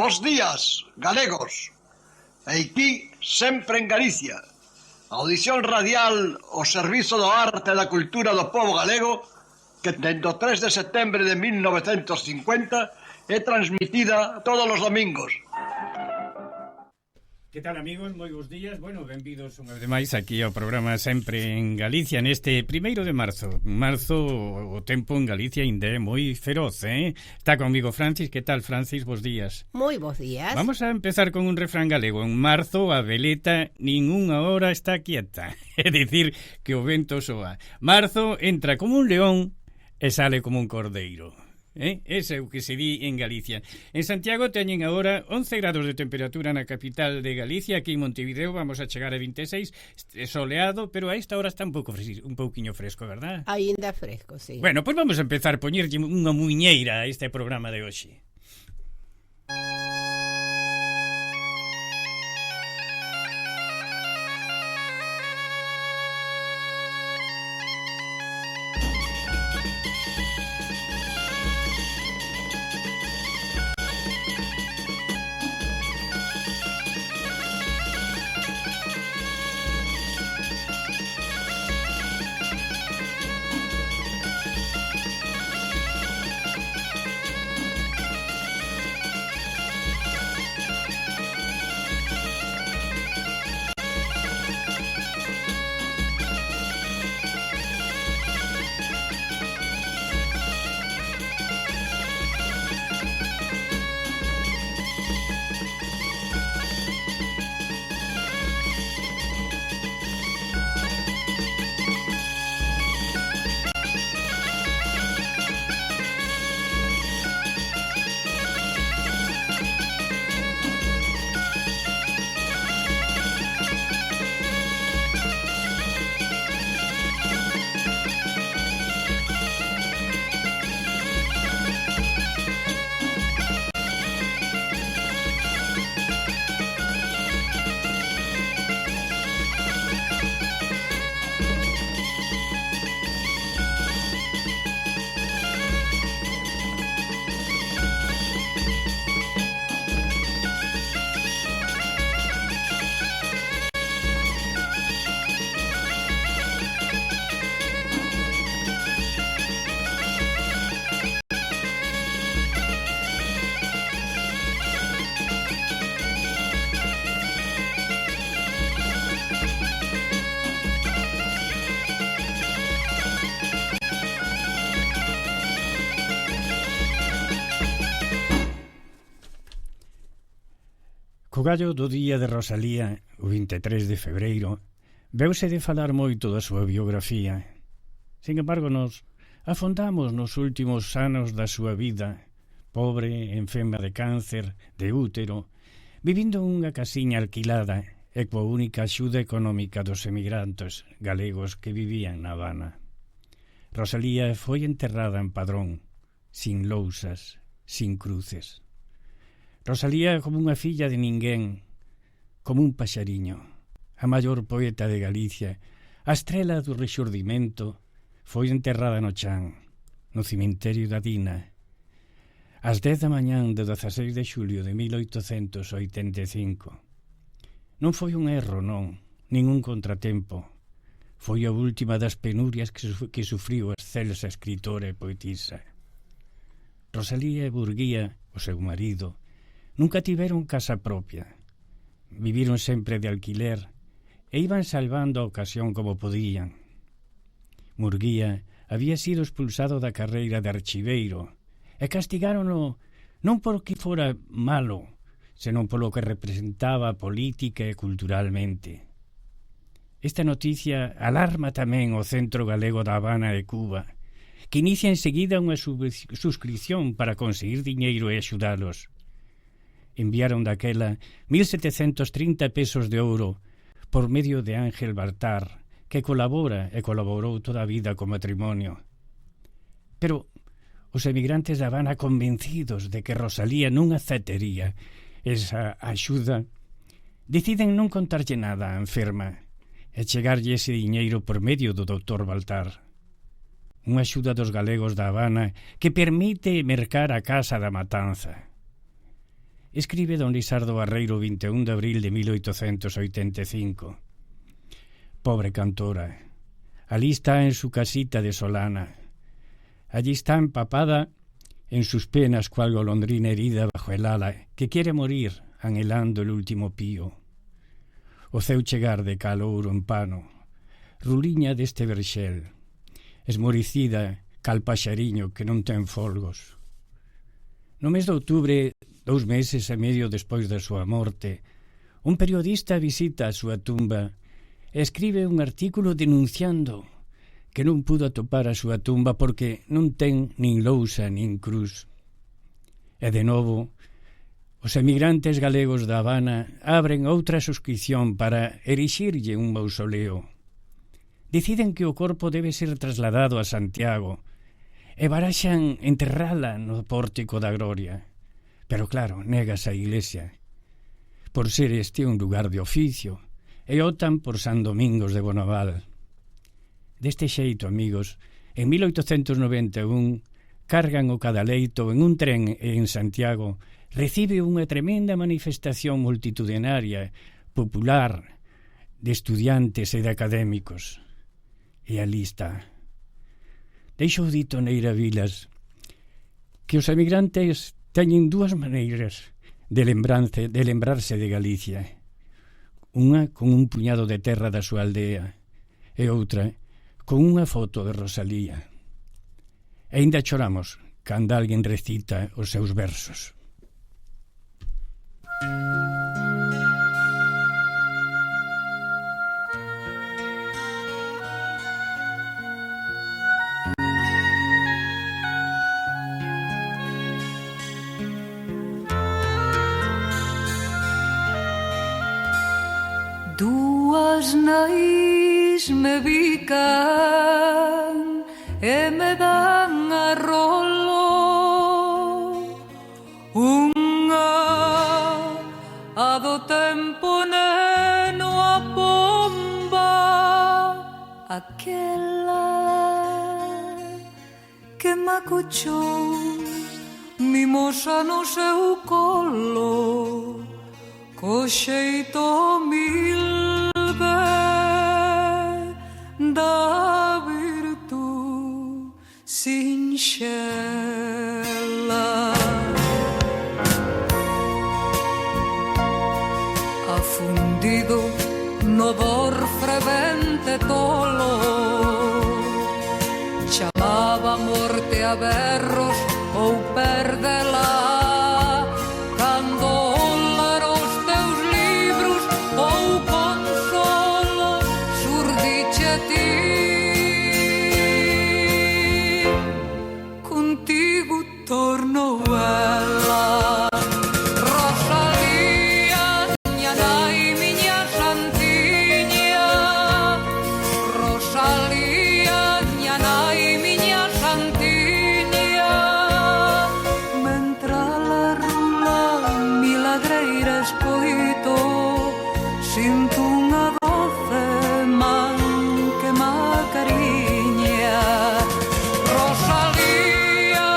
Bos días, galegos. Aquí, sempre en Galicia. Audición radial ao servizo do arte e da cultura do povo galego que dende o 3 de setembro de 1950 é transmitida todos os domingos. Que tal, amigos? Moi bons días. Bueno, benvidos unha vez máis aquí ao programa Sempre en Galicia neste 1 de marzo. Marzo, o tempo en Galicia ainda é moi feroz, eh? Está conmigo Francis. Que tal, Francis? Bos días. Moi bons días. Vamos a empezar con un refrán galego. En marzo a veleta ninguna hora está quieta. É dicir que o vento soa. Marzo entra como un león e sale como un cordeiro. Ese é o que se di en Galicia. En Santiago teñen agora 11 grados de temperatura na capital de Galicia. Aquí en Montevideo vamos a chegar a 26, soleado, pero a esta hora está un pouquiño fresco, verdad? Ainda fresco, sí. Bueno, pois vamos a empezar a poñerlle unha muiñeira a este programa de hoxe. Co gallo do día de Rosalía, o 23 de febreiro, veuse de falar moito da súa biografía. Sin embargo, nos afondamos nos últimos anos da súa vida, pobre, enferma de cáncer, de útero, vivindo unha casiña alquilada e coa única axuda económica dos emigrantes galegos que vivían na Habana. Rosalía foi enterrada en Padrón, sin lousas, sin cruces. Rosalía como unha filla de ninguén, como un paxariño, a maior poeta de Galicia, a estrela do rexurdimento, foi enterrada no Chan, no cemiterio da Dina, ás 10 da mañán de 16 de xulio de 1885. Non foi un erro, non, ningún contratempo. Foi a última das penurias que sufriu a excelsa escritora e poetisa. Rosalía e Burguía, o seu marido, nunca tiveron casa propia. Viviron sempre de alquiler e iban salvando a ocasión como podían. Murguía había sido expulsado da carreira de archiveiro e castigárono non porque fora malo, senón polo que representaba política e culturalmente. Esta noticia alarma tamén o Centro Galego da Habana e Cuba, que inicia enseguida unha suscripción para conseguir diñeiro e axudalos. Enviaron daquela 1.730 pesos de ouro por medio de Ángel Baltar, que colabora e colaborou toda a vida co matrimonio. Pero os emigrantes da Habana, convencidos de que Rosalía non aceptaría esa axuda, deciden non contarlle nada á enferma e chegarlle ese diñeiro por medio do doutor Baltar. Unha axuda dos galegos da Habana que permite mercar a casa da Matanza. escribe don Lisardo Barreiro 21 de abril de 1885. Pobre cantora, allí está en su casita de Solana. Allí está empapada en sus penas cual golondrina herida bajo el ala, que quiere morir anhelando el último pío. O ceu chegar de calouro en pano, ruliña deste verxel, esmoricida cal paxariño que non ten folgos. No mes de outubro, 2 meses e medio despois da súa morte, un periodista visita a súa tumba e escribe un artículo denunciando que non pudo atopar a súa tumba porque non ten nin lousa nin cruz. E de novo, os emigrantes galegos da Habana abren outra suscripción para erixirlle un mausoleo. Deciden que o corpo debe ser trasladado a Santiago e baraxan enterrala no pórtico da Gloria. Pero claro, négase a iglesia, por ser este un lugar de oficio, e optan por San Domingos de Bonaval. Deste xeito, amigos, en 1891 cargan o cadaleito en un tren e en Santiago recibe unha tremenda manifestación multitudinaria, popular, de estudiantes e de académicos. E ali está. Deixou dito Neira Vilas que os emigrantes teñen 2 maneiras de lembrarse de Galicia. Unha con un puñado de terra da súa aldea e outra con unha foto de Rosalía. E ainda choramos cando alguén recita os seus versos. Duas nais me bican e me dan a rolo, unha a do tempo neno a pomba, aquela que me acochou mimosa no seu colo, co xeito humilde da virtud sinxela. Afundido no dor fervente tolo, chamaba morte a berros ou perdela. Torno ela, Rosalía, miña nai, miña santiña, Rosalía, miña nai, miña santiña. Mentra la rula milagreira escoito, sinto unha doce man que me acariña. Rosalía,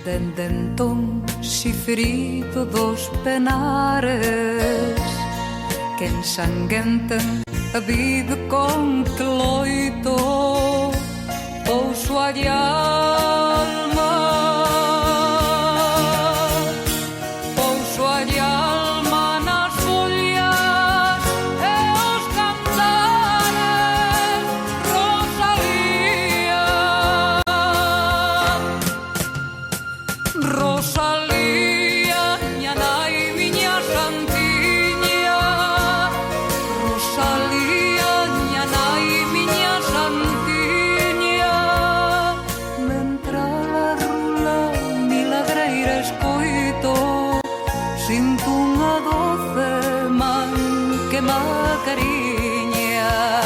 dende entón cifrido dos penares que ensanguenten a vida con cloito, pouso a alma, pouso a alma nas follas e os cantares. Rosalía, Rosalía, miña nai, miña santiña, Rosalía, miña nai, miña santiña. Mentra a rula milagreira escoito, sinto unha doce man que me acariña.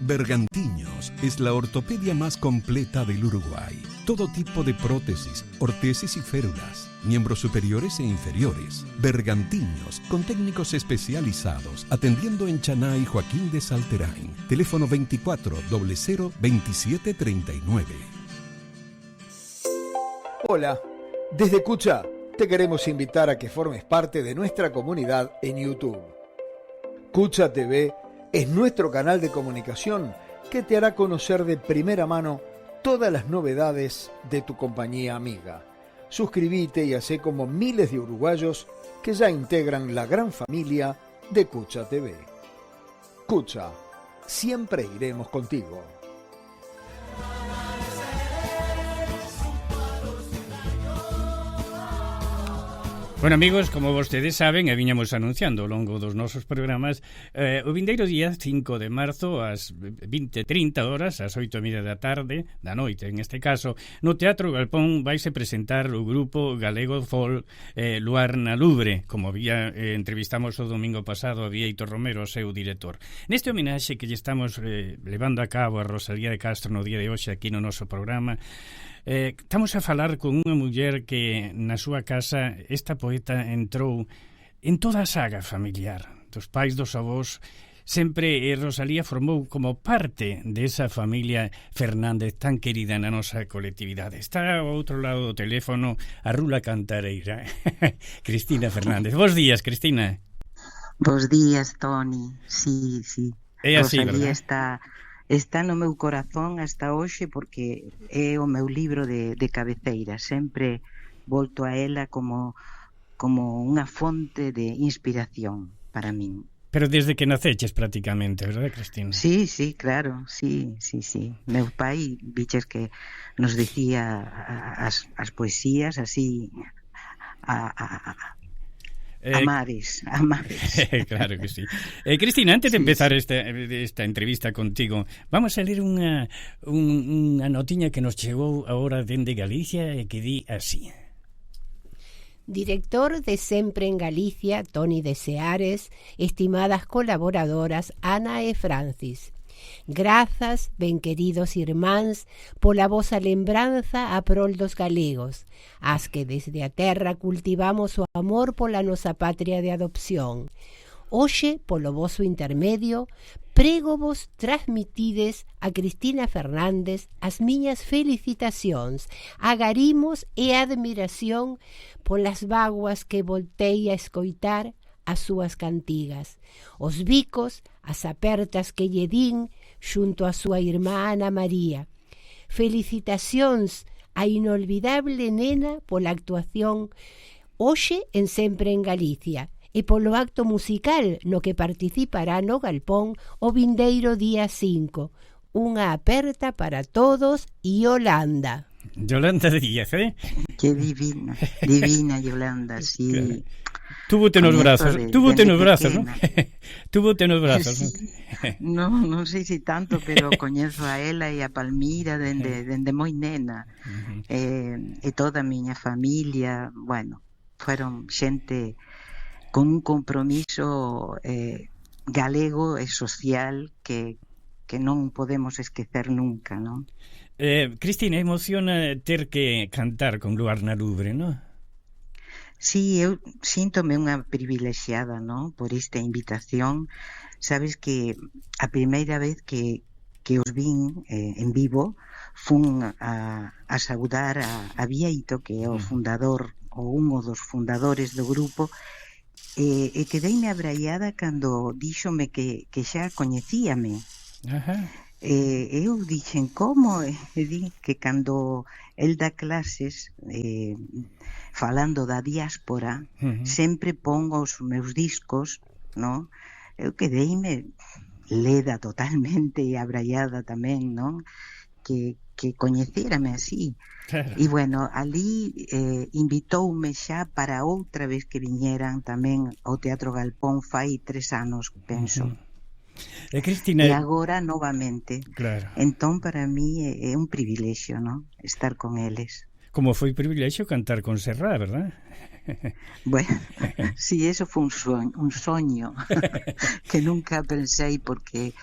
Bergantiños es la ortopedia más completa del Uruguay. Todo tipo de prótesis, ortesis y férulas, miembros superiores e inferiores. Bergantiños, con técnicos especializados, atendiendo en Chaná y Joaquín de Salterain. Teléfono 24 00 27 39. Hola, desde Cucha te queremos invitar a que formes parte de nuestra comunidad en YouTube. Cucha TV es nuestro canal de comunicación que te hará conocer de primera mano todas las novedades de tu compañía amiga. Suscríbete y hacé como miles de uruguayos que ya integran la gran familia de Cucha TV. Cucha, siempre iremos contigo. Bueno, amigos, como vostedes saben, e viñamos anunciando ao longo dos nosos programas, o vindeiro día 5 de marzo, ás 20:30 horas, ás 8:30 da tarde, da noite, en este caso, no Teatro Galpón vaise presentar o grupo galego folk Luar na Lubre, como entrevistamos o domingo pasado a Vieito Romero, o seu director. Neste homenaxe que lle estamos levando a cabo a Rosalía de Castro no día de hoxe aquí no noso programa, estamos a falar con unha muller que na súa casa esta poeta entrou en toda a saga familiar dos pais, dos avós. Sempre Rosalía formou como parte desa familia Fernández tan querida na nosa colectividade. Está ao outro lado do teléfono a Rula Cantareira, Cristina Fernández. Bos días, Cristina. Bos días, Toni. Sí. É así, Rosalía verdad? está no meu corazón hasta hoxe porque é o meu libro de cabeceira. Sempre volto a ela como unha fonte de inspiración para min. Pero desde que naceches prácticamente, verdad, Cristina? Sí, claro, sí. Meu pai, biches que nos dicía as poesías así amares. Claro que sí. Cristina, antes de empezar esta entrevista contigo, vamos a ler unha notiña que nos chegou agora dende Galicia e que di así. Director de Sempre en Galicia, Toni de Seares, estimadas colaboradoras Ana e Francis. Grazas, ben queridos irmáns, pola vosa lembranza a prol dos galegos, as que desde a terra cultivamos o amor pola nosa patria de adopción. Hoxe, polo voso intermedio, prego vos transmitides a Cristina Fernández as miñas felicitacións, agarimos e admiración polas vaguas que voltei a escoitar as súas cantigas, os bicos, as apertas que lle din xunto a súa irmá Ana María. Felicitacións a inolvidable nena pola actuación hoxe en Sempre en Galicia e polo acto musical no que participará no Galpón o vindeiro día 5. Unha aperta para todos e Yolanda. Yolanda Díaz, Que divina Yolanda, sí. Claro. Túvote nos brazos, ¿no? Túvote nos brazos, ¿no? Non sei se tanto, pero coñezo a ela e a Palmira dende moi nena. E toda a miña familia, bueno, fueron xente con un compromiso galego e social que non podemos esquecer nunca, non? Cristina, emociona ter que cantar con Luar na Lubre, non? Sí, eu síntome unha privilexiada, non? Por esta invitación. Sabes que a primeira vez que os vin en vivo fun a saudar a Vieito, que é o fundador ou un dos fundadores do grupo, e quedeime abraiada cando díxome que xa coñecíame. Eu dixen como, e di que cando el dá clases falando da diáspora, sempre pongo os meus discos, non? Eu quedeime leda totalmente e abraiada tamén, non? Que coñecérame así. E bueno, ali invitoume xa para outra vez que viñeran tamén ao Teatro Galpón fai 3 anos, penso. Cristina... E agora novamente. Claro. Entón, para mí é un privilexio, non? Estar con eles. Como foi privilexio cantar con Serrat, verdad? Bueno, sí, eso foi un soño que nunca pensei porque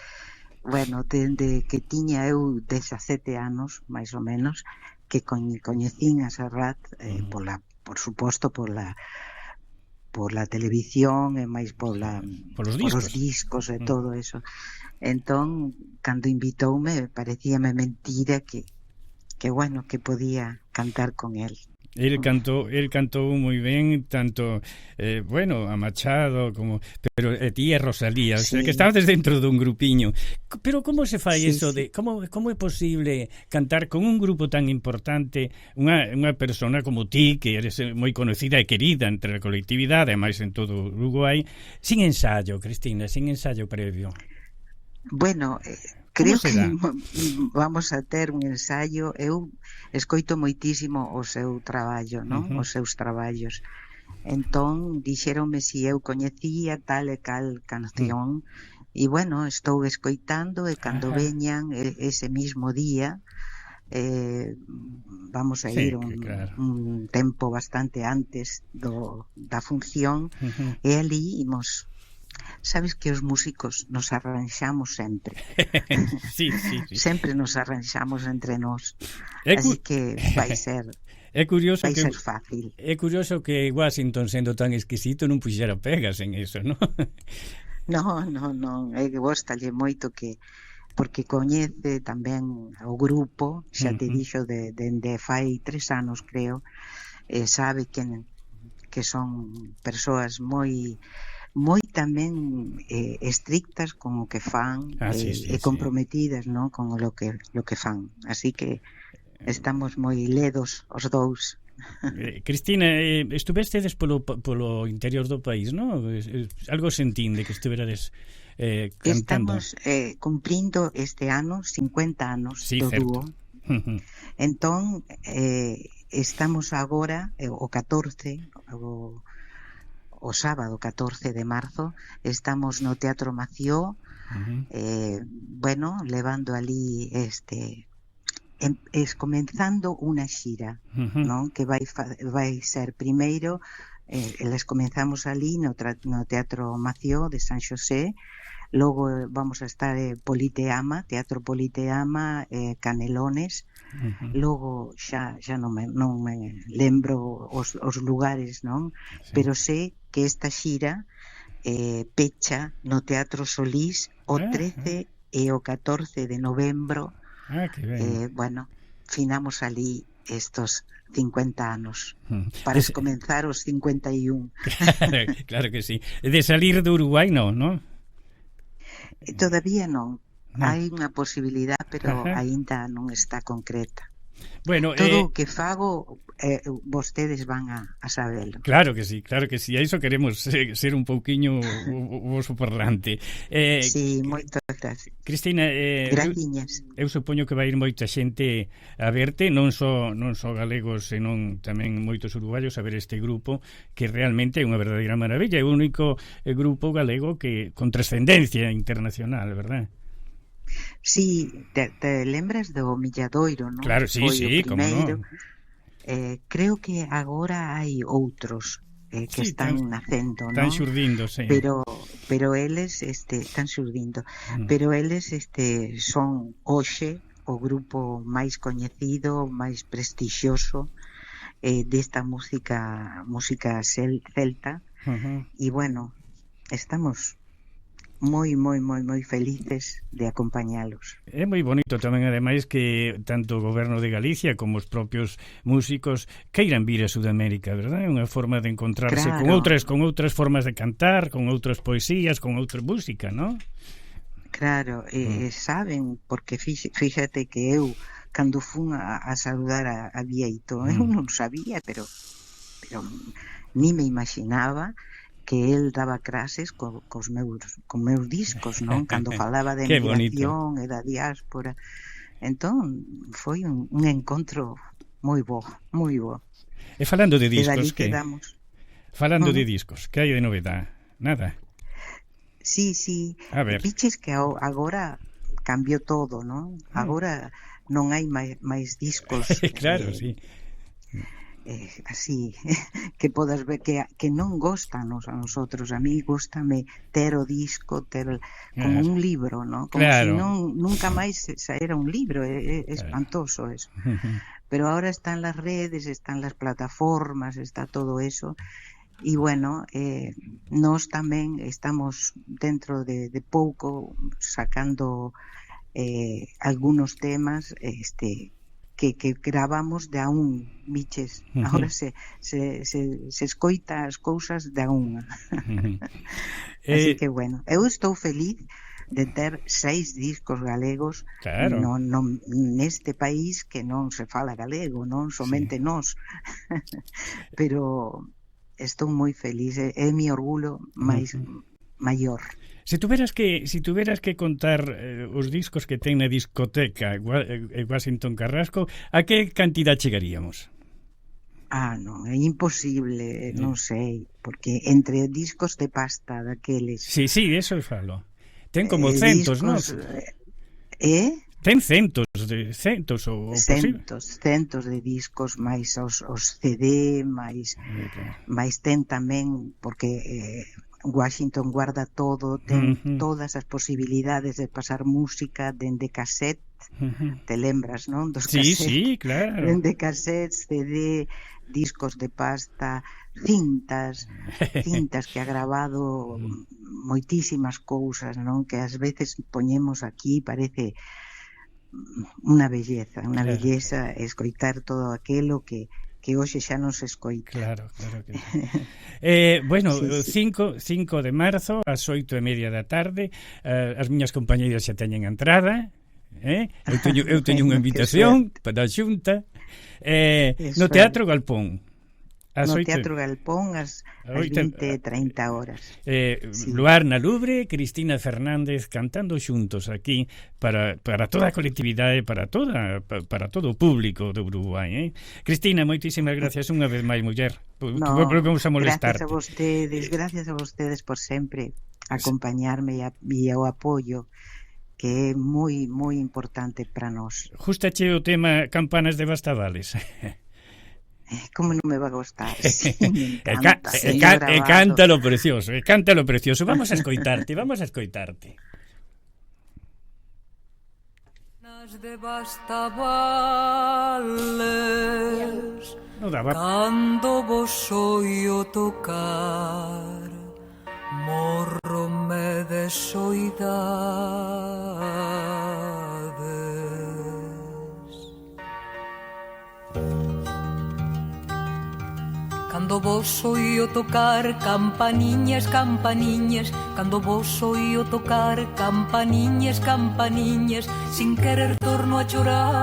bueno, dende que tiña eu 17 anos, máis ou menos, que coñecín a Serrat, por suposto, pola televisión e máis polos discos e todo eso. Entón, cando invitoume, parecíame mentira que bueno, que podía cantar con él. El cantou moi ben, tanto a Machado como, pero ti e Rosalía, sí. O sea, que estabas dentro dun grupiño. Pero como se fai eso de como é posible cantar con un grupo tan importante, unha persona como ti, que eres moi conocida e querida entre a colectividade, e máis en todo Uruguai, sin ensayo, Cristina, sin ensayo previo? Bueno, creo que vamos a ter un ensayo. Eu escoito moitísimo o seu traballo, non? Os seus traballos. Entón, dixeronme se eu coñecía tal e cal canción. E, bueno, estou escoitando e cando veñan ese mismo día, vamos a ir un tempo bastante antes da función, e ali imos... Sabes que os músicos nos arranxamos sempre. Sí. Sempre nos arranxamos entre nós. Así que vai ser ser fácil. É curioso que Washington, sendo tan exquisito, non puxera pegas en eso, non? Non. É que góstalle moito porque coñece tamén o grupo, xa te dixo dende fai 3 anos, creo, e sabe que son persoas moi tamén estrictas con o que fan e comprometidas, non, con lo que fan. Así que estamos moi ledos os dous. Cristina, estuvestedes polo interior do país, non? Algo sentín de que estuverades cantando. Estamos cumprindo este ano 50 anos do dúo. Entón, estamos agora o 14, o sábado 14 de marzo, estamos no Teatro Mació, levando ali comenzando unha xira, non? Que vai ser primeiro, les comenzamos ali no Teatro Mació de San Xosé, logo vamos a estar Teatro Politeama, Canelones, logo xa non me lembro os lugares, non? Pero sei que esta xira pecha no Teatro Solís o 13 e o 14 de novembro. Que ben. Finamos ali estos 50 anos para comenzar os 51. Claro que sí. De salir de Uruguai non? Todavía non. Hai unha posibilidade, pero aínda non está concreta. Bueno, todo o que fago vostedes van a sabelo. Claro que sí. A iso queremos ser un pouquiño o voso parlante. Sí, moitas gracias. Cristina, eu supoño que vai ir moita xente a verte, non só galegos, senón tamén moitos uruguaios a ver este grupo, que realmente é unha verdadeira maravilla, é o único grupo galego que con trascendencia internacional, verdad? Sí, te lembras do Milladoiro, non? Claro, sí, como non. Creo que agora hai outros que están nacendo, non? Están xurdindo, sí. Pero eles están xurdindo. Pero eles son hoxe o grupo máis coñecido, máis prestixioso desta música celta. E bueno, estamos moi felices de acompañalos. É moi bonito tamén, ademais, que tanto o goberno de Galicia como os propios músicos queiran vir a Sudamérica, verdad? É unha forma de encontrarse con outras formas de cantar, con outras poesías, con outra música, non? Claro, saben, porque fíxate que eu cando fun a saludar a Vieito, eu non sabía, pero ni me imaginaba que el daba clases cos meus discos, non? Cando falaba de emigración e da diáspora. Entón, foi un encontro moi bo. E falando de discos, que? Falando de discos, que hai de novedade? Nada? Sí. A ver. Viches que agora cambiou todo, non? Agora non hai máis discos. Claro, sí. así que podas ver que non gostanos a nosotros. A mí góstame ter o disco, ter como un libro, ¿no? Como claro. si non nunca máis saera un libro, é espantoso eso. Pero ahora están las redes, están las plataformas, está todo eso. E bueno, nós tamén estamos dentro de pouco sacando algunos temas que gravamos de a un, biches. Ahora se escoita as cousas de a unha. Así que bueno, eu estou feliz de ter 6 discos galegos, claro, neste país que non se fala galego, non somente nós. Pero estou moi feliz, é mi orgullo máis maior. Se tuveras que contar os discos que ten na discoteca Washington Carrasco, a que cantidad chegaríamos? Non, é imposible, non sei, porque entre discos de pasta daqueles... Sí, eso falo. Ten como centos, non? Ten centos de discos, máis os CD, máis ten tamén, porque Washington guarda todo, ten todas as posibilidades de pasar música dende cassette, te lembras, non? Dos cassettes. Sí, claro. Dende cassette, CD, discos de pasta, cintas que ha grabado moitísimas cousas, non? Que ás veces poñemos aquí, parece unha belleza escoitar todo aquilo que hoxe xa non se escoita. Claro que bueno, sí. 5 de marzo ás 8:30 da tarde, as miñas compañeiras xa teñen entrada, eu teño unha invitación para a Xunta, no Teatro Galpón. Teatro Galpón ás 20:30 horas. Luar na Lubre, Cristina Fernández cantando xuntos aquí para toda a colectividade, para todo o público de Uruguai. Cristina, moitísimas gracias unha vez máis, muller. Volvemos a molestarte. Gracias a vostedes por sempre acompañarme e o apoio, que é moi moi importante para nós. Justache o tema Campanas de Bastavales. Como non me va a gustar? Sí, me encanta. Canta lo precioso. Vamos a escoitarte. De Bastavales, cando vos oio tocar, morrome de soidades. Cando vos oio tocar campaniñas, cando vos oio tocar campaniñas, sin querer torno a chorar.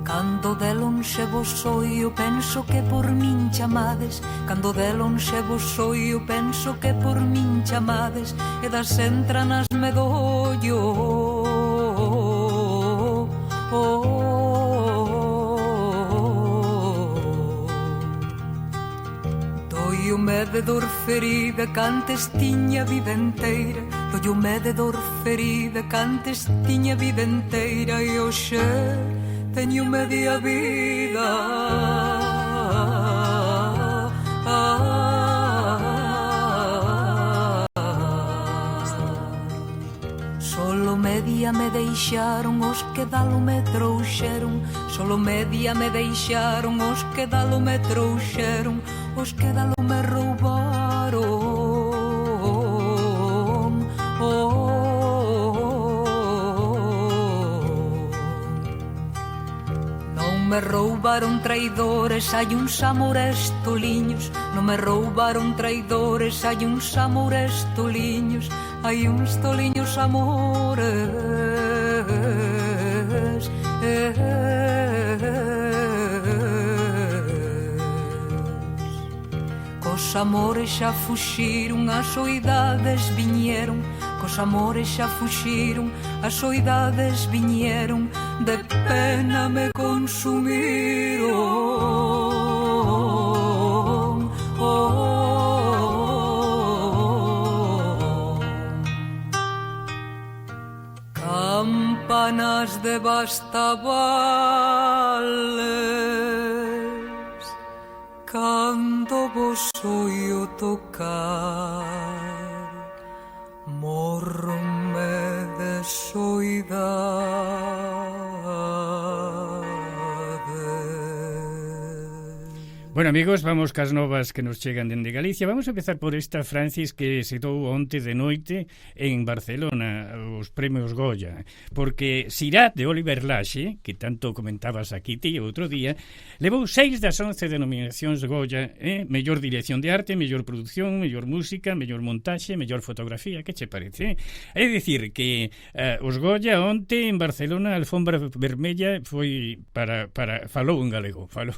Cando de lonxe vos oio penso que por min chamades, cando de lonxe vos oio penso que por min chamades, e das entranas me dollo. Doio-me de dor ferida cantes tiña vida enteira, doio-me de dor ferida cantes tiña vida enteira, e hoxe teño media vida. Solo media me deixaron os que dalo me trouxeron, solo media me deixaron os que dalo me trouxeron, os que dalo me roubaron. Non me roubaron traidores, hai uns amores toliños, non me roubaron traidores, hai uns amores toliños, hai uns toliños amores. Cos amores xa fuxiron, as soidades viñeron, cos amores xa fuxiron, as soidades viñeron, de pena me consumiron. de bastavales cando vos oio tocar morronme de soidade. Bueno, amigos, vamos cas novas que nos chegan dende Galicia. Vamos a empezar por esta, Francis, que se dou onte de noite en Barcelona, os premios Goya, porque Sirat, de Oliver Laxe, que tanto comentabas aquí ti outro día, levou 6 das 11 denominacións Goya, mellor dirección de arte, mellor produción, mellor música, mellor montaxe, mellor fotografía. Que che parece? É dicir que os Goya onte en Barcelona, a alfombra vermella foi para falou en galego, falou.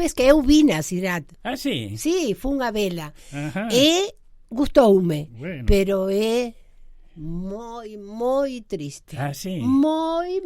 Sabes que eu vina, Sirat. Ah, sí? Sí, fun a vela. Ajá. E gustoume, Bueno. pero é moi triste. Ah, sí? Moi.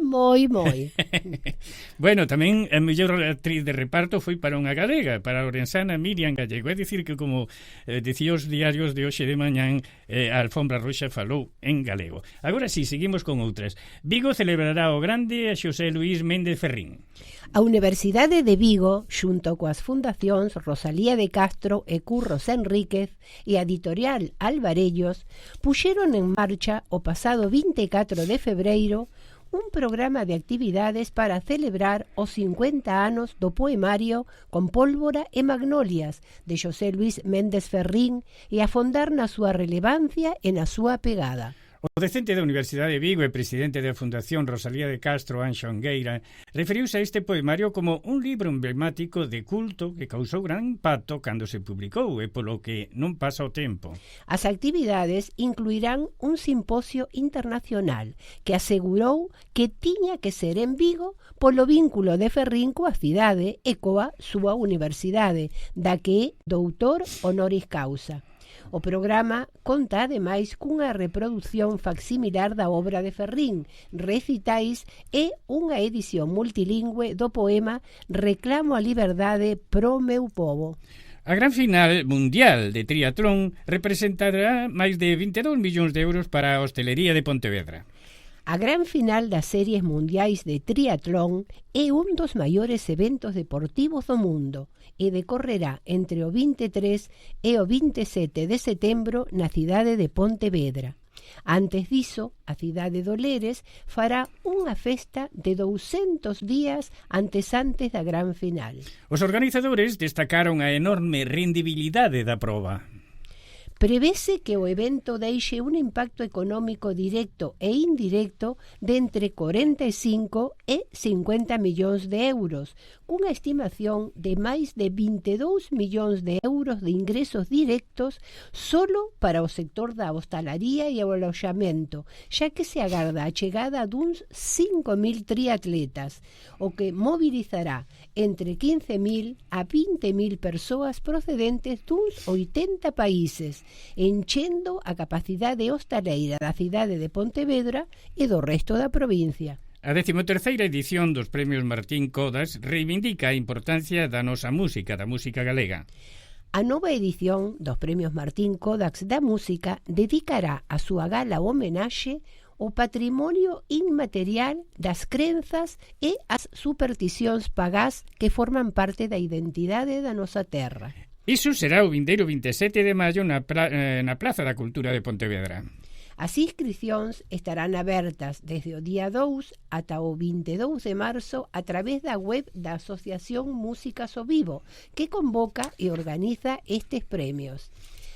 Bueno, tamén a mellor actriz de reparto foi para unha galega, para a orensana Miriam Gallego. É dicir que, como dicía os diarios de hoxe de mañán, a alfombra roxa falou en galego. Agora sí, seguimos con outras. Vigo celebrará o grande a Xosé Luís Méndez Ferrín. A Universidade de Vigo, xunto coas fundacións Rosalía de Castro e Curros Enríquez e a editorial Alvarellos, puxeron en marcha o pasado 24 de febreiro un programa de actividades para celebrar os 50 anos do poemario Con pólvora e magnolias de Xosé Luís Méndez Ferrín e afondar na súa relevancia e na súa pegada. O docente da Universidade de Vigo e presidente da Fundación Rosalía de Castro, Anxo Angueira, referiuse a este poemario como un libro emblemático de culto que causou gran impacto cando se publicou e polo que non pasa o tempo. As actividades incluirán un simposio internacional que asegurou que tiña que ser en Vigo polo vínculo de Ferrín coa cidade e coa súa universidade, da que é doutor honoris causa. O programa conta ademais cunha reproducción facsimilar da obra de Ferrín, recitais e unha edición multilingüe do poema Reclamo a liberdade pro meu povo. A gran final mundial de triatlón representará máis de 22 millóns de euros para a hostelería de Pontevedra. A gran final das series mundiais de triatlón é un dos maiores eventos deportivos do mundo e decorrerá entre o 23 e o 27 de setembro na cidade de Pontevedra. Antes diso, a cidade de Oleiros fará unha festa de 200 días antes da gran final. Os organizadores destacaron a enorme rendibilidade da proba. Prevese que o evento deixe un impacto económico directo e indirecto de entre 45 e 50 millóns de euros, cunha estimación de máis de 22 millóns de euros de ingresos directos solo para o sector da hostalaría e o aloxamento, xa que se agarda a chegada duns 5.000 triatletas, o que mobilizará entre 15.000 a 20.000 persoas procedentes duns 80 países, enchendo a capacidade hostaleira da cidade de Pontevedra e do resto da provincia. A 13ª edición dos Premios Martín Codas reivindica a importancia da nosa música, da música galega. A nova edición dos Premios Martín Codax da Música dedicará a súa gala homenaxe o patrimonio inmaterial das crenzas e as supersticións pagás que forman parte da identidade da nosa terra. Iso será o vindeiro 27 de maio na Praza da Cultura de Pontevedra. As inscricións estarán abertas desde o día 2 ata o 22 de marzo a través da web da Asociación Músicas ao Vivo, que convoca e organiza estes premios.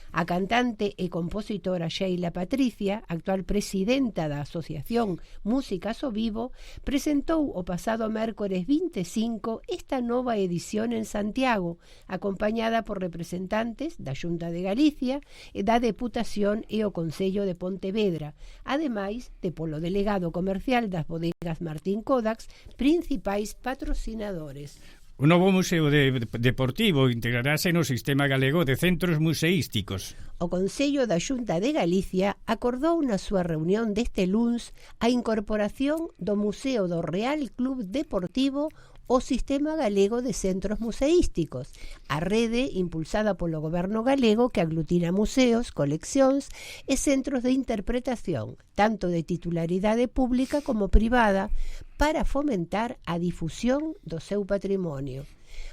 A cantante e compositora Sheila Patricia, actual presidenta da Asociación Músicas ao Vivo, presentou o pasado mércores 25 esta nova edición en Santiago, acompañada por representantes da Xunta de Galicia, da Deputación e o Concello de Pontevedra, ademais de polo delegado comercial das bodegas Martín Codax, principais patrocinadores. O novo Museo Deportivo integrarase no Sistema Galego de Centros Museísticos. O Consello da Xunta de Galicia acordou na súa reunión deste luns a incorporación do Museo do Real Club Deportivo ao Sistema Galego de Centros Museísticos, a rede impulsada polo goberno galego que aglutina museos, coleccións e centros de interpretación, tanto de titularidade pública como privada, para fomentar a difusión do seu patrimonio.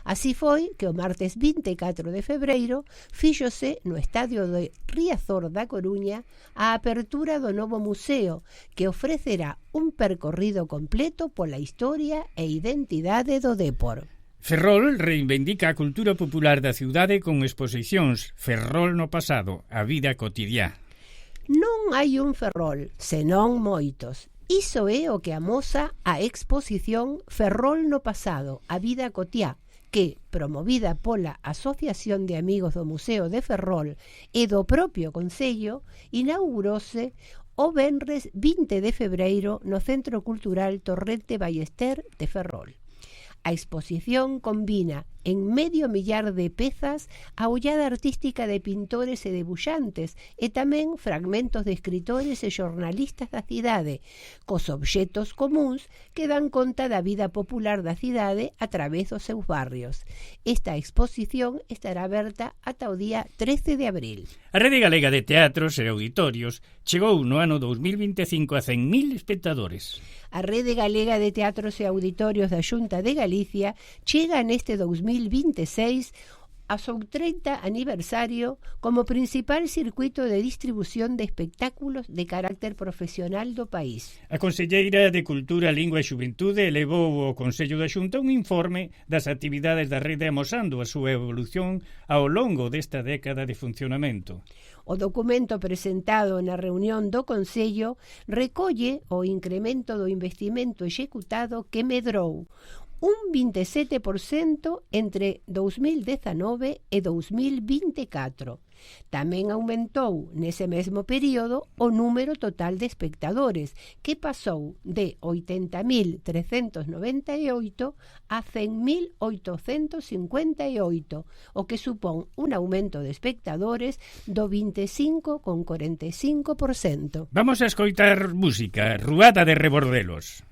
Así foi que o martes 24 de febreiro fíxose no estadio de Riazor da Coruña a apertura do novo museo que ofrecerá un percorrido completo pola historia e identidade do Depor. Ferrol reivindica a cultura popular da cidade con exposicións Ferrol no pasado, a vida cotidiá. Non hai un Ferrol, senón moitos. Iso é o que amosa a exposición Ferrol no pasado, a vida cotiá, que, promovida pola Asociación de Amigos do Museo de Ferrol e do propio Concello, inaugurouse o venres 20 de febreiro no Centro Cultural Torrente Ballester de Ferrol. A exposición combina en medio millar de pezas a ollada artística de pintores e debuxantes e tamén fragmentos de escritores e xornalistas da cidade, cos obxetos comúns que dan conta da vida popular da cidade a través dos seus barrios. Esta exposición estará aberta ata o día 13 de abril. A Rede Galega de Teatros e Auditorios chegou no ano 2025 a 100.000 espectadores. A Rede Galega de Teatros e Auditorios da Xunta de Galicia chega neste 2026 a seu 30 aniversario como principal circuito de distribución de espectáculos de carácter profesional do país. A Conselleira de Cultura, Lingua e Xuventude elevou ao Consello da Xunta un informe das actividades da rede amosando a súa evolución ao longo desta década de funcionamento. O documento presentado na reunión do Consello recolle o incremento do investimento executado que medrou un 27% entre 2019 e 2024. Tamén aumentou nese mesmo período o número total de espectadores, que pasou de 80.398 a 100.858, o que supón un aumento de espectadores do 25,45%. Vamos a escoitar música, Ruada de Rebordelos.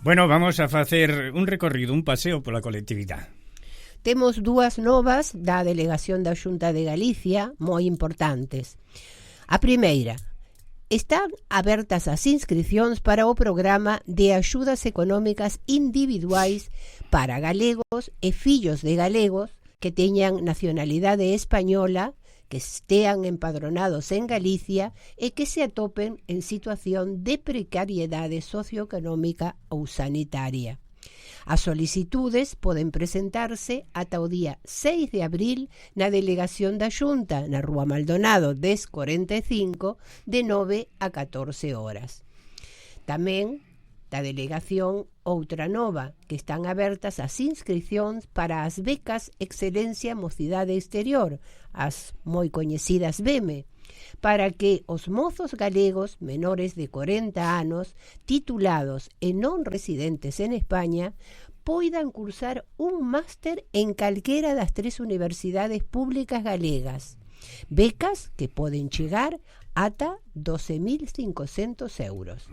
Bueno, vamos a facer un recorrido, un paseo pola colectividade. Temos dúas novas da delegación da Xunta de Galicia moi importantes. A primeira, están abertas as inscricións para o programa de axudas económicas individuais para galegos e fillos de galegos que teñan nacionalidade española, que estean empadronados en Galicia e que se atopen en situación de precariedade socioeconómica ou sanitaria. As solicitudes poden presentarse ata o día 6 de abril na delegación da Xunta, na Rúa Maldonado 1045, de 9 a 14 horas. Tamén da delegación outra nova, que están abertas as inscricións para as becas Excelencia Mocidade Exterior, as moi coñecidas BEME, para que os mozos galegos menores de 40 anos, titulados e non residentes en España, poidan cursar un máster en calquera das 3 universidades públicas galegas. Becas que poden chegar ata 12.500 euros.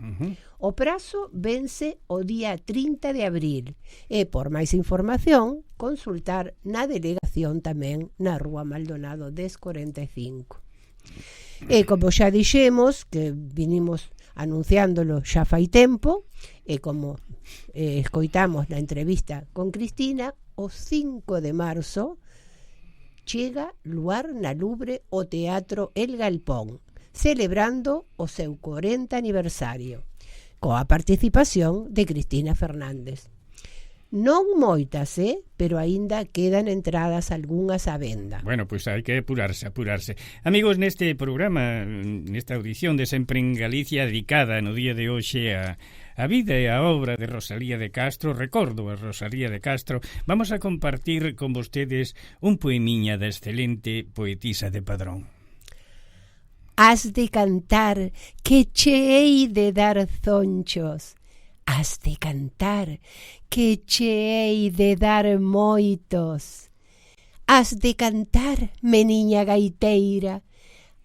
O prazo vence o día 30 de abril e, por máis información, consultar na delegación tamén na Rúa Maldonado 1045. E como xa dixemos, que vinimos anunciándolo xa fai tempo, e como escoitamos na entrevista con Cristina, o 5 de marzo chega Luar na Lubre o Teatro El Galpón, celebrando o seu 40 aniversario, coa participación de Cristina Fernández. Non moitas, pero aínda quedan entradas algunhas á venda. Bueno, pois hai que apurarse. Amigos, neste programa, nesta audición de Sempre en Galicia, dedicada no día de hoxe a vida e a obra de Rosalía de Castro, recordo a Rosalía de Castro, vamos a compartir con vostedes un poemiña da excelente poetisa de Padrón. Has de cantar que che hei de dar zonchos. Has de cantar que che hei de dar moitos. Has de cantar, meniña gaiteira.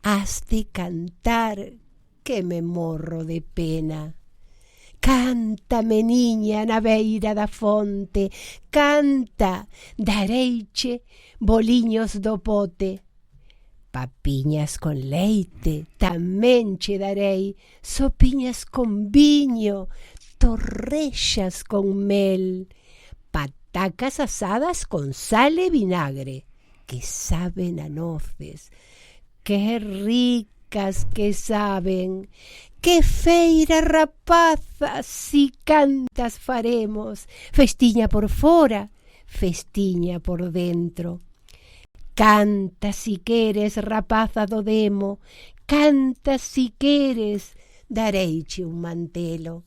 Has de cantar que me morro de pena. Canta, meniña, na beira da fonte. Canta, dareiche boliños do pote. Papiñas con leite tamén che darei, sopiñas con viño, torrexas con mel, patacas asadas con sal e vinagre, que saben a noces, que ricas que saben, que feira rapaza si cantas faremos, festiña por fora, festiña por dentro. Canta si queres, rapaza do demo, canta si queres, dareiche un mantelo.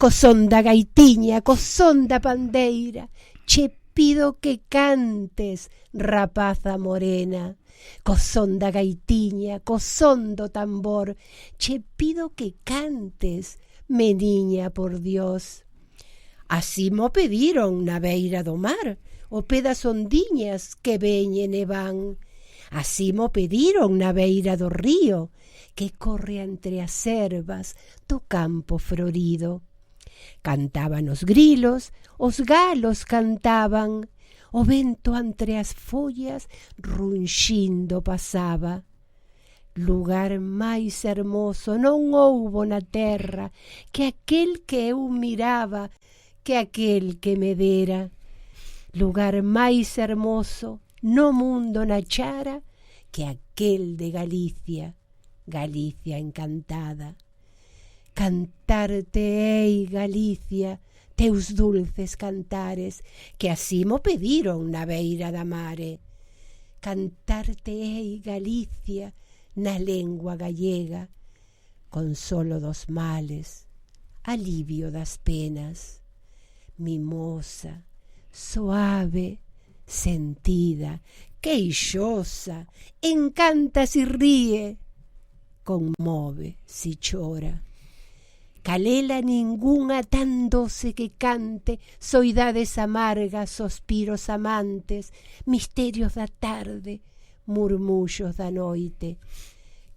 Co son da gaitiña, co son da pandeira, che pido que cantes, rapaza morena. Co son da gaitiña, co son do tambor, che pido que cantes, meniña por Dios. Así mo pediron na beira do mar, o pé das ondiñas que veñen e van. Así mo pediron na beira do río, que corre entre as ervas do campo florido. Cantaban os grilos, os galos cantaban, o vento entre as follas runxindo pasaba. Lugar máis hermoso non houbo na terra que aquel que eu miraba, que aquel que me dera. Lugar máis hermoso no mundo nachara que aquel de Galicia, Galicia encantada. Cantarte hei, Galicia, teus dulces cantares, que así mo pediron na beira da mare. Cantarte hei, Galicia, na lengua gallega, consolo dos males, alivio das penas, mimosa, suave, sentida, queixosa, encanta si ríe, conmove si chora. Calela ningunha tan doce que cante, soidades amargas, sospiros amantes, misterios da tarde, murmullos da noite.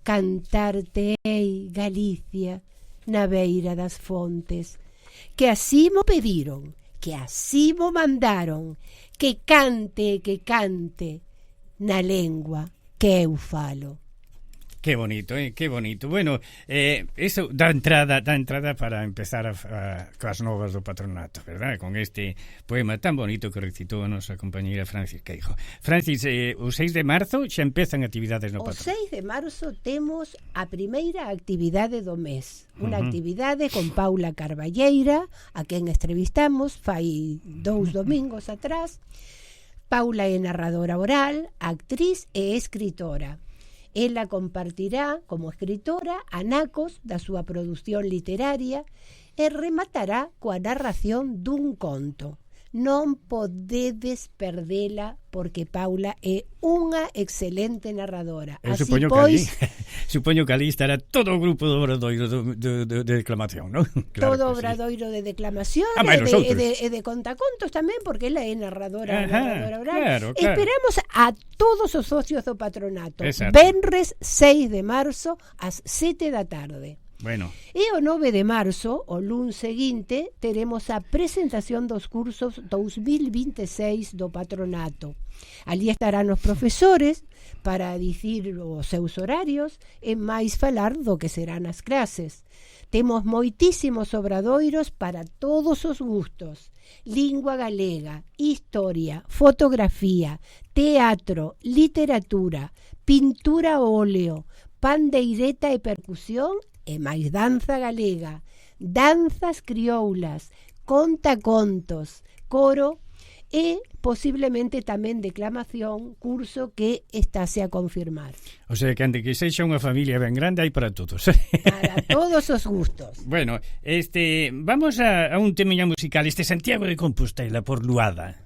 Cantarte hei, Galicia, na beira das fontes, que así mo pediron, que así mo mandaron, que cante na lengua que eu falo. Qué bonito, qué bonito. Bueno, eso da entrada para empezar coas novas do patronato, verdad? Con este poema tan bonito que recitou a nosa compañeira Francis Queijo. Francis, o 6 de marzo xa empezan actividades no patronato. O 6 de marzo temos a primeira actividade do mes. Unha actividade con Paula Carballeira, a quen entrevistamos fai 2 domingos atrás. Paula é narradora oral, actriz e escritora. Ela compartirá como escritora anacos da súa produción literaria e rematará coa narración dun conto. Non podedes perdela porque Paula é unha excelente narradora. Eu así supoño que ali estará todo o grupo do obradoiro de declamación, non? Claro todo que obradoiro de declamación e de contacontos tamén, porque ela é narradora oral. Claro. Esperamos a todos os socios do patronato. Exacto. Venres 6 de marzo ás 7 da tarde. Bueno. E o 9 de marzo, o luns seguinte, teremos a presentación dos cursos 2026 do patronato. Ali estarán os profesores para dicir os seus horarios e máis falar do que serán as clases. Temos moitísimos obradoiros para todos os gustos. Lingua galega, historia, fotografía, teatro, literatura, pintura a óleo, pandeireta e percusión e máis danza galega, danzas crioulas, contacontos, coro e posiblemente tamén declamación, curso que estáse a confirmar. O sea, que ante que sexa unha familia ben grande hai para todos. Para todos os gustos. Bueno, vamos a un tema musical, Santiago de Compostela por Luada.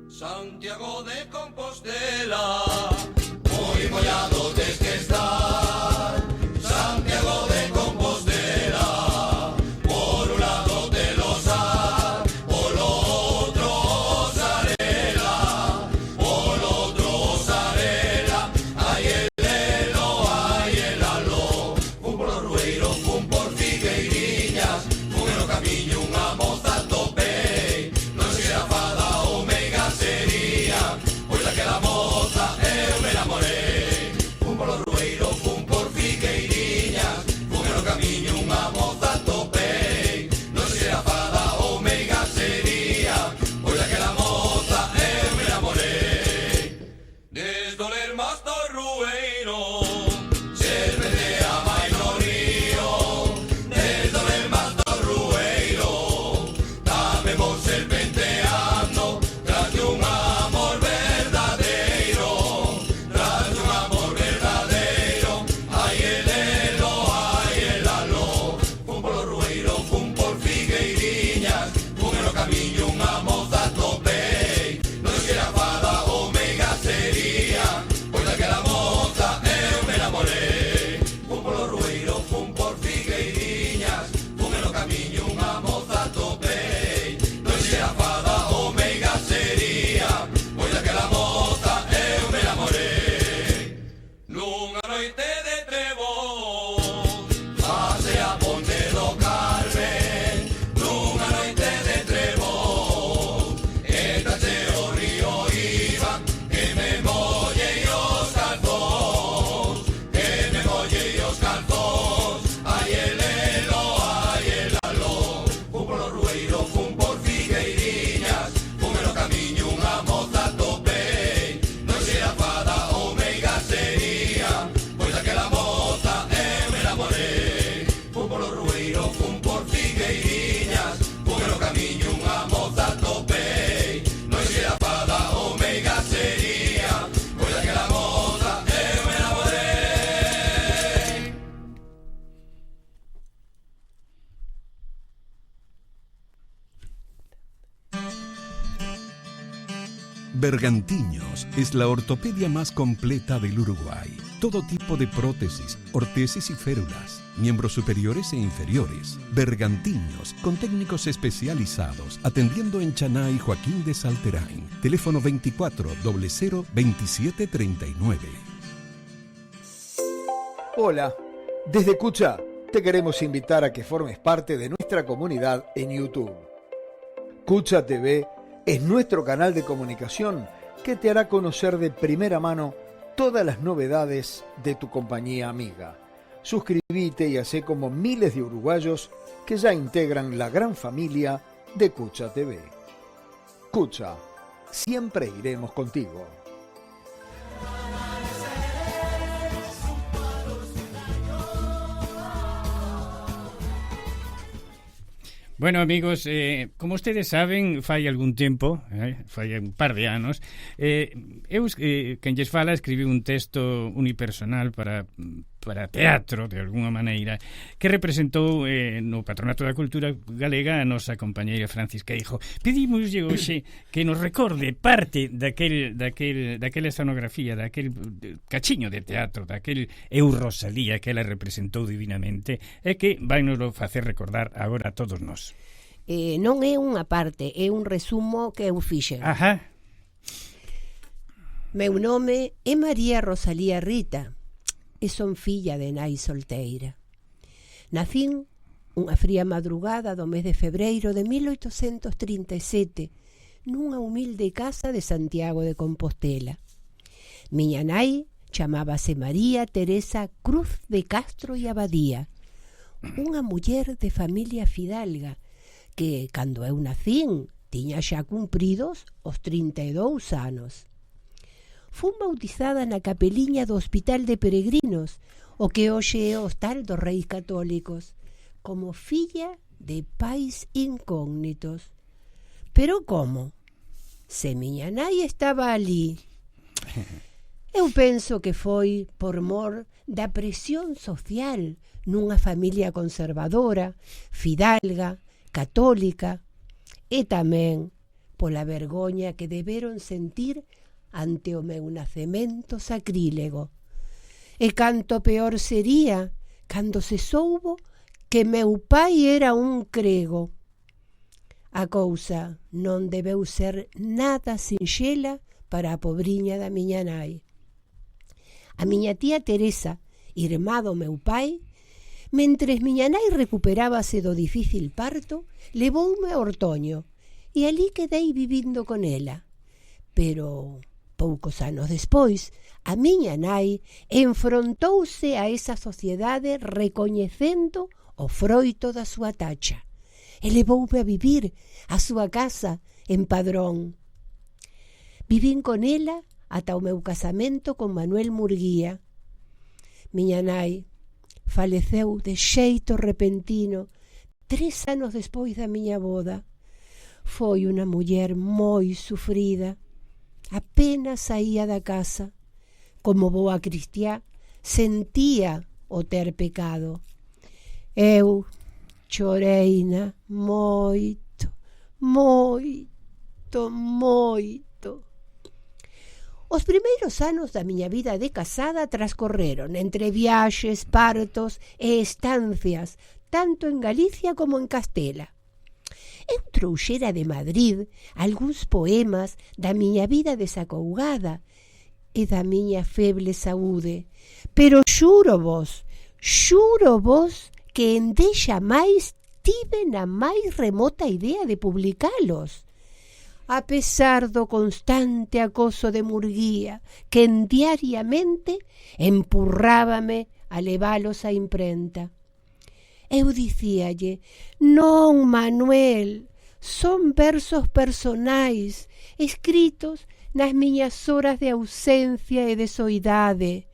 Santiago de Compostela, moi mollado tes que estar. Santiago de Compostela, por un lado te los har, por otro Zarela, por otro Zarela. Ay el elo, ay el alo, fun por los rueiros, fun por Figueiriñas, fun en o camiño unha moza topei, non sei a fada ou meiga sería, pois daquela moza eu me enamorei. Fun por los rueiros, fun por Figueiriñas, fun en o camiño unha moza topei, non sei a fada ou meiga sería, pois daquela moza eu me enamorei. Desde o lerma hasta o rueiro, serpentea máis no río, desde o lerma hasta o rueiro, tamén vou serpenteando, tras de un amor verdadeiro, tras de un amor verdadeiro. Ai el elo, ai el alo, fun por los rueiros, fun por Figueiriñas, fun en o camiño unha moza topei, non sei a fada ou meiga sería, pois daquela moza eu me enamorei. Fun por los rueiros, fun por Figueiriñas, fun en o camiño unha moza topei, non sei a fada ou meiga sería, pois daquela moza eu me enamorei. Nunha noite de trevor, pasei a ponte do Carmen, nunha noite de trevor, e tache o río Iba, que me mollei os calzóns, que me mollei os calzóns. Ai el elo, ai el alo, fun por los rueiros, fun por Figueiriñas, fun en o camiño unha moza topei, non sei a fada ou meiga sería, pois daquela moza eu me enamorei. Fun por los rueiros, fun por Figueiriñas, fun en o camiño unha moza topei, non sei a fada ou meiga sería, pois daquela moza eu me enamorei. Bergantiños es la ortopedia más completa del Uruguay. Todo tipo de prótesis, ortesis y férulas, miembros superiores e inferiores. Bergantiños, con técnicos especializados, atendiendo en Chaná y Joaquín de Salterain. Teléfono 24 00 27 39. Hola, desde Cucha te queremos invitar a que formes parte de nuestra comunidad en YouTube. Cucha TV es nuestro canal de comunicación que te hará conocer de primera mano todas las novedades de tu compañía amiga. Suscríbete y hacé como miles de uruguayos que ya integran la gran familia de Cucha TV. Cucha, siempre iremos contigo. Bueno, amigos, como ustedes saben, fai algún tempo, fai un par de anos, quen lles fala escribiu un texto unipersonal para teatro, de alguna maneira, que representou no Patronato da Cultura Galega a nosa compañeira Francis Queijo. Pedimoslle hoxe que nos recorde parte daquela escenografía, daquel cachiño de teatro, daquel Eu Rosalía que ela representou divinamente, e que vai nos facer recordar agora a todos nós. Non é unha parte, é un resumo que eu fixen. Ajá. Meu nome é María Rosalía Rita e son filla de nai solteira. Nacín unha fría madrugada do mes de febreiro de 1837 nunha humilde casa de Santiago de Compostela. Miña nai chamábase María Teresa Cruz de Castro e Abadía, unha muller de familia fidalga que, cando eu nacín, tiña xa cumpridos os 32 anos. Fun bautizada na capeliña do Hospital de Peregrinos, o que hoxe é o Hostal dos Reis Católicos, como filla de pais incógnitos. Pero como? Se miña nai estaba ali. Eu penso que foi por mor da presión social nunha familia conservadora, fidalga, católica, e tamén pola vergoña que deberon sentir ante o meu nacemento sacrílego. E canto peor sería cando se soubo que meu pai era un crego. A cousa non debeu ser nada sinxela para a pobriña da miña nai. A miña tía Teresa, irmá do meu pai, mentres miña nai recuperábase do difícil parto, levoume a Ortoño e ali quedei vivindo con ela. Pero poucos anos despois, a miña nai enfrontouse a esa sociedade recoñecendo o froito da súa tacha e levoume a vivir a súa casa en Padrón. Vivín con ela ata o meu casamento con Manuel Murguía. Miña nai faleceu de xeito repentino 3 anos despois da miña boda. Foi unha muller moi sufrida. Apenas saía da casa. Como boa cristiá, sentía o ter pecado. Eu choreina moito, moito, moito. Os primeiros anos da miña vida de casada transcorreron entre viaxes, partos e estancias, tanto en Galicia como en Castela. Eu trouxera de Madrid algúns poemas da miña vida desacougada e da miña feble saúde, pero xuro vos que endexa máis tive na máis remota idea de publicalos. A pesar do constante acoso de Murguía, que diariamente empurrábame a levalos á imprenta. Eu dicíalle: non, Manuel, son versos personais, escritos nas miñas horas de ausencia e de soidade.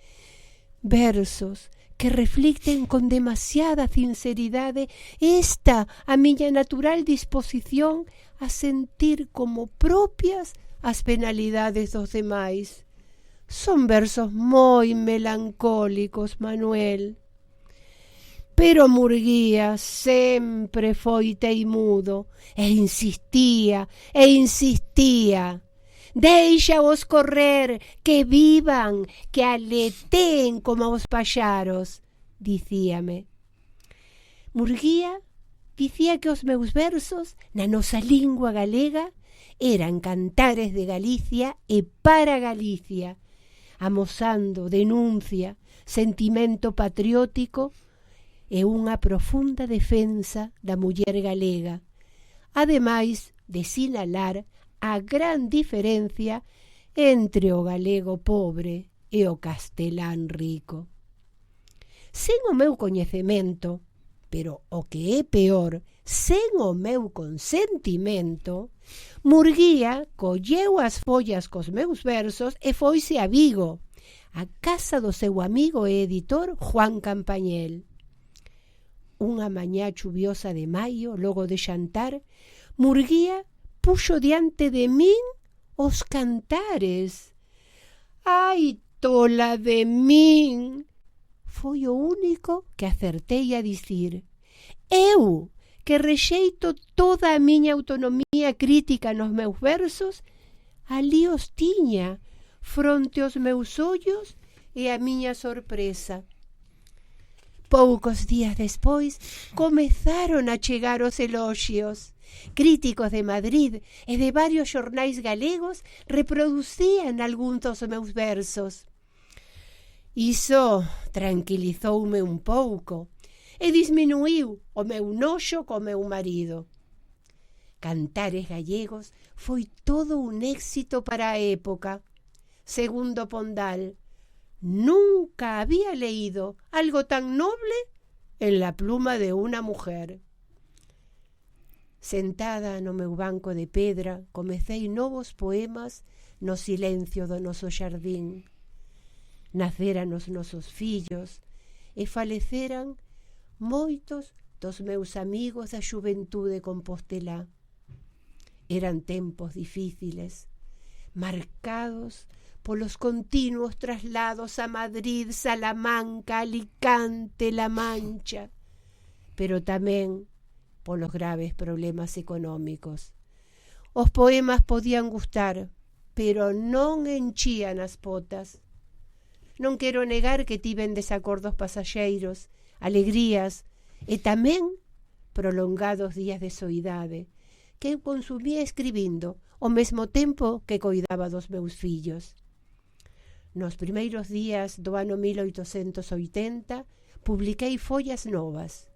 Versos que reflicten con demasiada sinceridade esta a miña natural disposición a sentir como propias as penalidades dos demais. Son versos moi melancólicos, Manuel. Pero Murguía sempre foi teimudo e insistía. Deixaos correr, que vivan, que aleteen como os paxaros, dicíame. Murguía dicía que os meus versos na nosa lingua galega eran cantares de Galicia e para Galicia, amosando denuncia, sentimento patriótico e unha profunda defensa da muller galega, ademais de sinalar a gran diferencia entre o galego pobre e o castelán rico. Sen o meu coñecemento, pero o que é peor, sen o meu consentimento, Murguía colleu as follas cos meus versos e foise a Vigo, a casa do seu amigo e editor Juan Campañel. Unha mañá chuviosa de maio, logo de xantar, Murguía puxo diante de min os cantares. Ai, tola de min! Foi o único que acertei a dicir. Eu, que rexeito toda a miña autonomía crítica nos meus versos, ali os tiña, fronte aos meus ollos e a miña sorpresa. Poucos días despois comezaron a chegar os eloxios. Críticos de Madrid e de varios xornais galegos reproducían algúns dos meus versos. Iso tranquilizoume un pouco e disminuiu o meu noxo co meu marido. Cantares gallegos foi todo un éxito para a época. Segundo Pondal, nunca había leído algo tan noble en la pluma de una mujer. Sentada no meu banco de pedra, comecei novos poemas no silencio do noso xardín. Naceran os nosos fillos e faleceran moitos dos meus amigos da xuventude compostelá. Eran tempos difíciles, marcados polos continuos traslados a Madrid, Salamanca, Alicante, La Mancha, pero tamén polos graves problemas económicos. Os poemas podían gustar, pero non enchían as potas. Non quero negar que tiven desacordos pasaxeiros, alegrías e tamén prolongados días de soidade, que eu consumía escribindo ao mesmo tempo que coidaba dos meus fillos. Nos primeiros días do ano 1880 publiquei follas novas.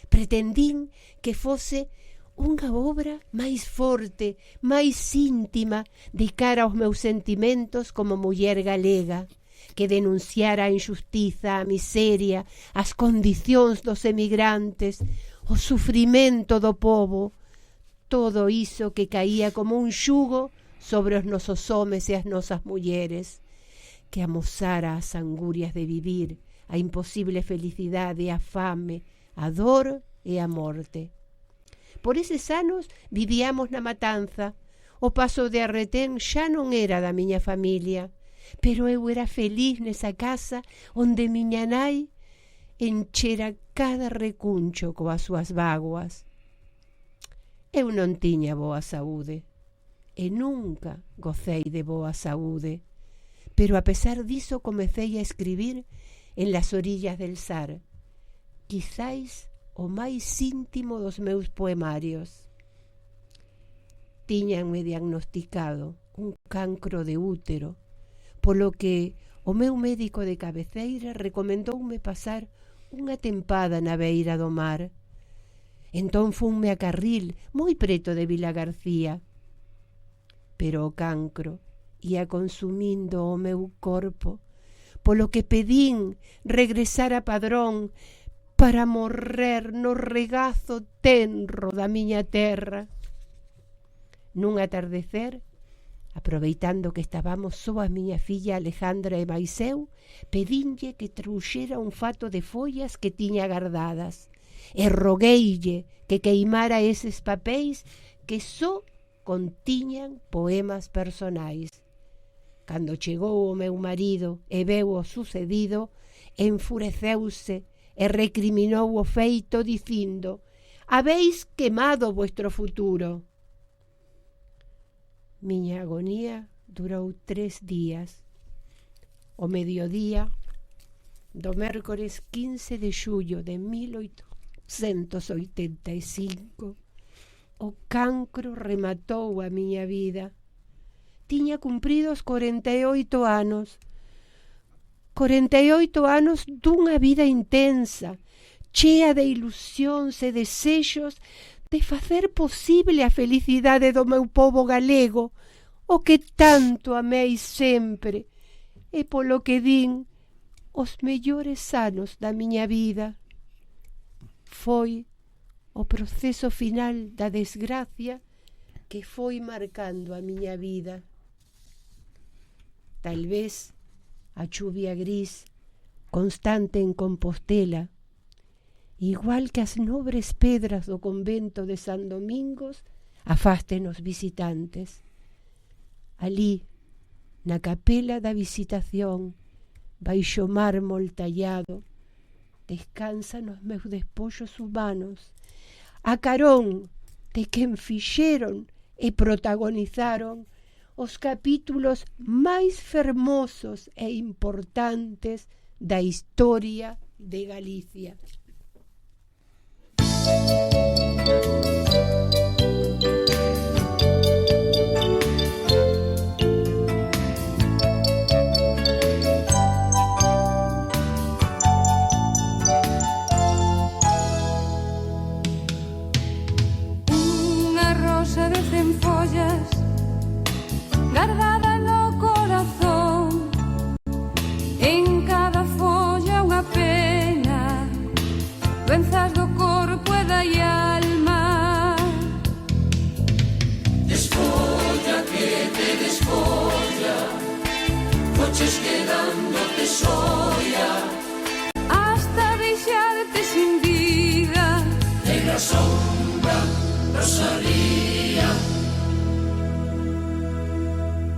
Pretendín que fose unha obra máis forte, máis íntima, de cara aos meus sentimentos como muller galega, que denunciara a injustiza, a miseria, as condicións dos emigrantes, o sufrimento do pobo, todo iso que caía como un xugo sobre os nosos homes e as nosas mulleres, que amosara as angurias de vivir, a imposible felicidade, a fame, a dor e a morte. Por eses anos vivíamos na Matanza. O paso de Arretén xa non era da miña familia, pero eu era feliz nesa casa onde miña nai enchera cada recuncho coas súas vaguas. Eu non tiña boa saúde e nunca gocei de boa saúde, pero a pesar diso comecei a escribir en las orillas del Sar, quizáis o máis íntimo dos meus poemarios. Tiñanme diagnosticado un cancro de útero, polo que o meu médico de cabeceira recomendoume pasar unha tempada na beira do mar. Entón funme a Carril, moi preto de Vilagarcía. Pero o cancro ia consumindo o meu corpo, polo que pedín regresar a Padrón para morrer no regazo tenro da miña terra. Nun atardecer, aproveitando que estábamos só a miña filla Alejandra e mais eu, pedinlle que trouxera un fato de follas que tiña guardadas e rogueille que queimara eses papéis que só contiñan poemas personais. Cando chegou o meu marido e veu o sucedido, enfureceuse e recriminou o feito dicindo: «Habéis quemado vuestro futuro». Miña agonía durou 3 días. O mediodía do mércores 15 de xullo de 1885, o cancro rematou a miña vida. Tiña cumpridos 48 anos. 48 anos dunha vida intensa, chea de ilusións e desexos de facer posible a felicidade do meu pobo galego, o que tanto amei sempre, e polo que din os mellores anos da miña vida. Foi o proceso final da desgracia que foi marcando a miña vida. Tal vez a chuvia gris constante en Compostela, igual que as nobres pedras do convento de San Domingos, afasten os visitantes. Alí, na capela da Visitación, baixo mármol tallado, descansan os meus despollos humanos, a carón de quen fixeron e protagonizaron os capítulos máis fermosos e importantes da historia de Galicia. Unha rosa de 100 follas guardada no corazón, en cada folla unha pena, doenzas do corpo e da alma. Desfolla que te desfolla, foches quedando te soia, hasta deixarte sin vida. negra sombra, Rosalía.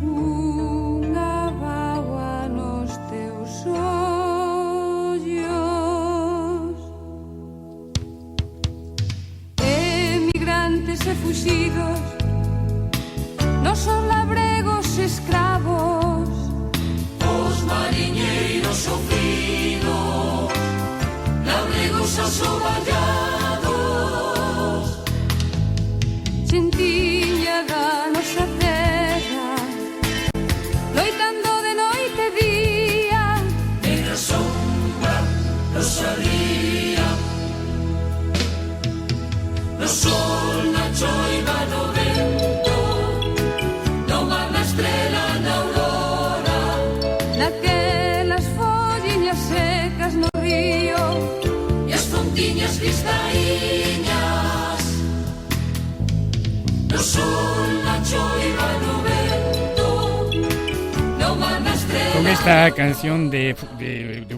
Unha vaua nos teus ollos, emigrantes e fuxidos, nosos labregos escravos, Os mariñeiros sofridos, labregos asoballados, xentiña da nosa terra, loitando de noite e día. negra sombra, Rosalía. No sol, na choiva, no vento, no mar, na estrela, na aurora, Naquelas folliñas secas no río, e as fontiñas cristaliñas. No sol, na choiva, no vento, no mar, na estrela. Con esta canción do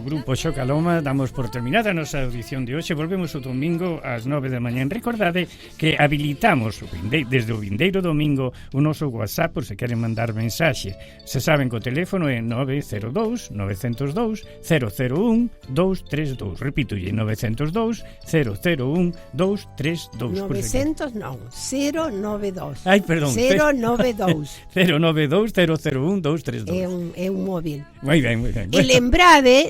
grupo Xocaloma damos por terminada a nosa audición de hoxe. Volvemos o domingo ás 9 da mañá. Recordade que habilitamos desde o vindeiro domingo o noso WhatsApp por se queren mandar mensaxe. Se saben que o teléfono é 902 902 001 232. Repítolle, 902 001 232. 900 non, 092. Ai, perdón. 092. 092 001 232. É un móvil. Moi ben, moi ben. E lembrade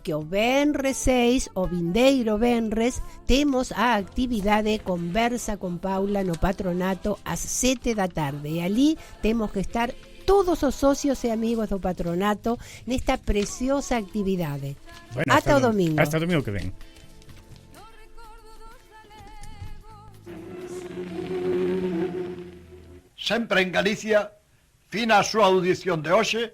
que o venres 6, o vindeiro venres, temos a actividade Conversa con Paula no Patronato ás 7 da tarde. E ali temos que estar todos os socios e amigos do patronato nesta preciosa actividade. Bueno, ata o domingo. Hasta o domingo que ven. Sempre en Galicia, fina a súa audición de hoxe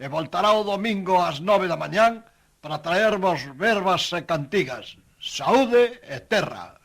e voltará o domingo ás 9 da mañán para traervos verbas e cantigas. Saúde e terra.